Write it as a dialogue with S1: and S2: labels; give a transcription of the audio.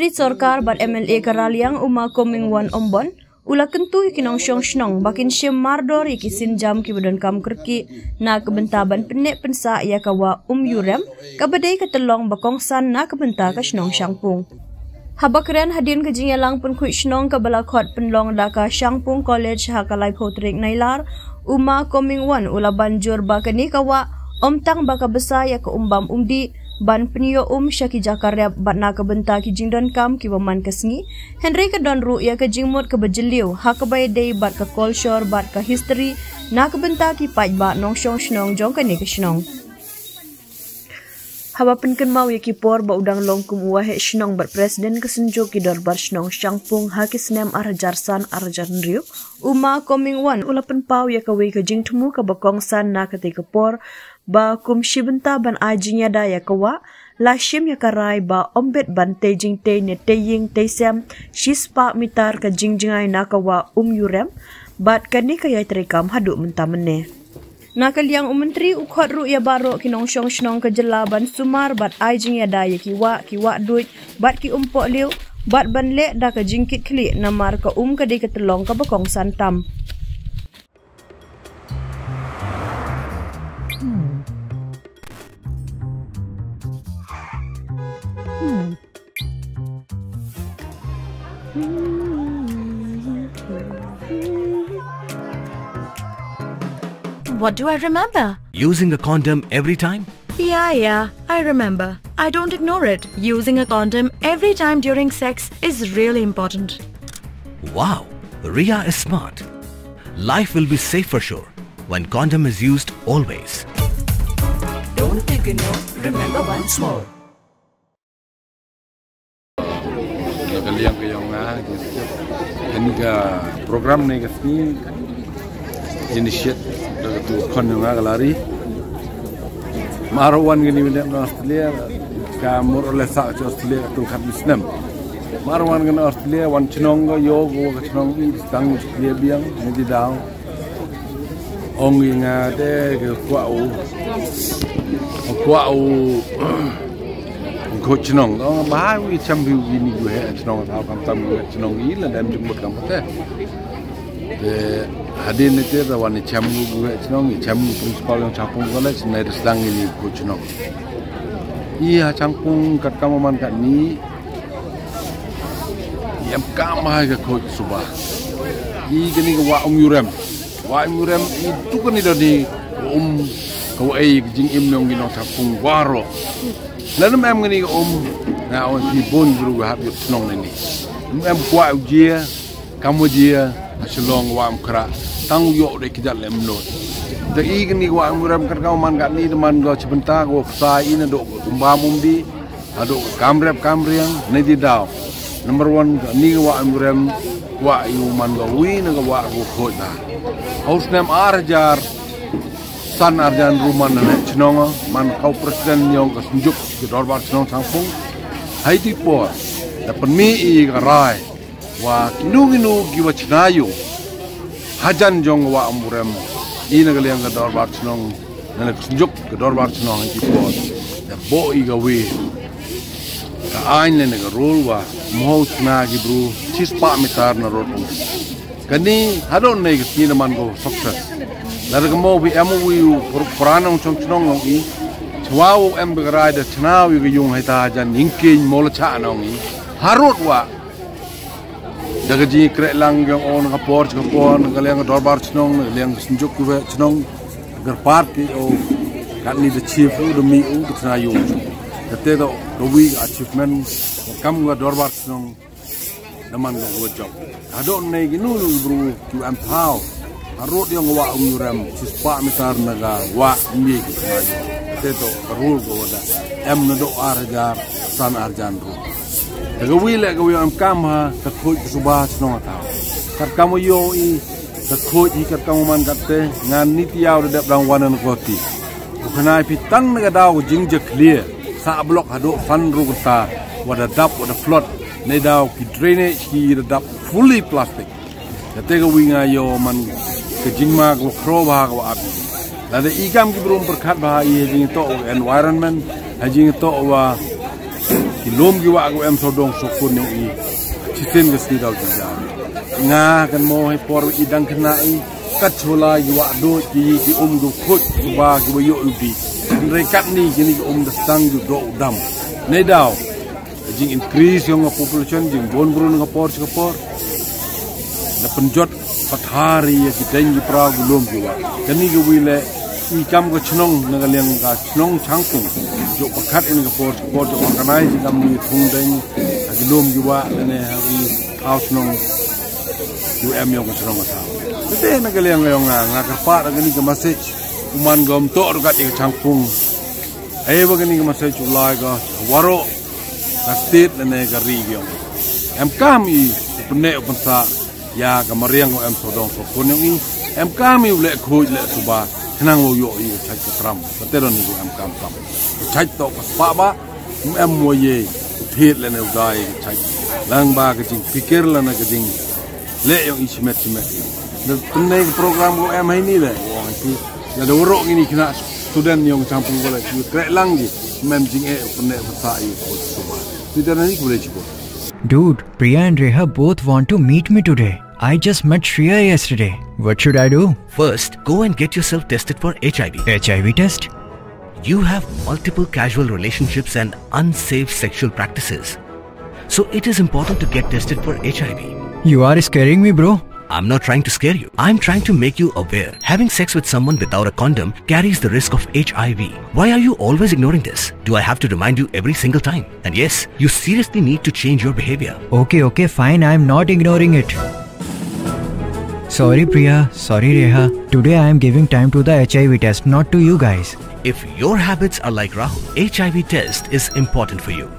S1: Menteri Sorkar bat MLA Karaliang Uma Komingwan Ombon ula kentu ikinong syong shnong bakin syem mardor ikisin jam ki badan kam kerki na kebentaban penek pensa ya kawa yurem kabadai ketelong bakongsan na kebenta ka shnong syangpung. Habakren hadin kejingelang pun kuit shnong ke balakot penlong daka Syangpung College hakalai potrik nailar Uma Komingwan ula banjur bakani kawa omtang baka besar ya ke umbam umdi ban penio syaki jakarya bat na kebenta ki jingdon kam ki waman kesngi Henry ke don ru ya ke jingmut ke bejeliu ha ke bay day bat ke culture bat ke history na kebenta ki paj bat nong syong shnong jong ke ni ke shnong. Haba penken mau ya ki por ba udang longkum uahe shnong bat presiden kesenjo ki dorbar shnong Syangpung ha ki senem arjarsan arjan riu Uma Komingwan ula penpau ya ke we ke jingtemu ke bakongsan na ke por ba kum shibenta ban ajinya da ya kawa la shim ya karai ba ombet ban te jing te ne te ying te sem shispa mitar ka jingjingai na kawa yurem bat kani ka yai trikam hadu mentamene nakaliang menteri ukhot ru ya baro kinong syong shnong ke jelaban sumar bat ajinya da ya kiwa duit bat ki umpok liu bat ban le da ka jingkit kli namar ka ka de ka telong ka bakong santam.
S2: What do I remember?
S3: Using a condom every time?
S2: Yeah, I remember. I don't ignore it. Using a condom every time during sex is really important.
S3: Wow, Ria is smart. Life will be safe for sure when condom is used always.
S4: Don't ignore, remember once more.
S5: Program ni kasi initiate tu condom lari. Marwan gini benda Australia, kamur oleh sak Australia tu kat Islam. Marwan gini Australia wan cenong go yogo ke cenong i tang dia biang nanti dah. Ong inga de ke kuau ko cenong ong bahai wi chambi gini gue cenong tau kam tam gue cenong i la dam jumut kam te. De hadin itu dah wan chambu gue cenong i chambu principal yang Syangpung College nai sedang ini ko cenong. Iya Syangpung kat kamaman kat ni yang kamah ke ko subah. I gini ke wa yurem. Wa yurem itu kan dari kau jing imnong gino Syangpung waro. Lalu mem gini na on tibun guru hab yut cenong ni. Mem kuat ujia kamu dia Asilong wa kra tang yo de kijat lemno de igni wa muram kat kau man kat ni teman go sebentar go sai ina do umbam umdi ado kamriang ne di daw number 1 ni wa muram wa yu man go wi na go wa go khota haus nem arjar san arjan ruman ne chnonga man kau presiden yong ka sunjuk ke dorbar chnong Syangpung hai ti por da penmi i garai wa kinunginu giwa chnayu hajan jong wa amurem ina galiang ga dorbar chnong nana sunjuk ga dorbar chnong ki pot da bo i ga we ka ain ne ga rol wa mo chna gi bru chispa mitar na rot kani hadon ne ga tina man go success dar ga mo bi amu wi puranong chong chnong i chwao em ga rai da chnaw ga yung hai ta jan ingkin mol cha nong i harut wa daga ji krek lang yang on kapor kalian dorbar chnong kalian senjuk ku chnong gar party o kan ni the chief u the mi u tna yu kate do wi achievement kam ga dorbar chnong naman go job ado nei ginu bru tu am pau arot yang wa umuram sispa mitar naga wa mi ki tna yu kate do rule go da em no do arjar san arjan ru Gawi am kamha ka khoj subah chnong ta kat kamu yo I ka khoj I kat kamu man katte ngan nitiaw de dang wanan koti ukhnai pi tang ga daw jingje clear sa blok hado fan ru ta wada dap wada flood ne daw ki drainage ki dap fully plastic kate gawi nga yo man ke jingma ko kro ba ga abi la de igam ki brum perkhat ba I jing to environment jing to wa belum giwa aku sodong sokun yang i citin ke sini dal juga nga kan mau hai por idang kenai kat chola giwa do ki go khot ba giwa yo ubi rekat ni gini datang ju do udam nei daw jing increase yang population jing bon bron ngapor na penjot pathari ya kita ngi pra gulom giwa kani ge wile i kam ko chnong nagaliang ka chnong changkung jo pakhat in ngapor jo organize kam ni thung deng gulom giwa ne hawi out nong UM yang ko chnong ta te nagaliang leong nga ka pa ngani ka message uman gom to ro ka ti changkung ai ba gani ka message ulai ga waro ka state ne ga region em kam i pne upansa ya kamariang em sodong sokon yang em kami ule khoi le suba khnang lo yo i chai ka tram pateron ni em kam chai to pa ba em moye thit le ne udai chai lang ba ka jing pikir la na ka jing le yang ismet na tunai program ko em hai ni le wong ti ya do ro ni kena student yang campur wala ki krek lang gi mem jing e pne sa i ko suba pateron ni ko le chibo.
S6: Dude, Priya and Reha both want to meet me today. I just met Shreya yesterday. What should I do?
S3: First, go and get yourself tested for HIV.
S6: HIV test?
S3: You have multiple casual relationships and unsafe sexual practices. So it is important to get tested for HIV.
S6: You are scaring me, bro.
S3: I'm not trying to scare you. I'm trying to make you aware. Having sex with someone without a condom carries the risk of HIV. Why are you always ignoring this? Do I have to remind you every single time? And yes, you seriously need to change your behavior.
S6: Okay, fine. I'm not ignoring it. Sorry, Priya. Sorry, Reha. Today I am giving time to the HIV test, not to you guys.
S3: If your habits are like Rahul, HIV test is important for you.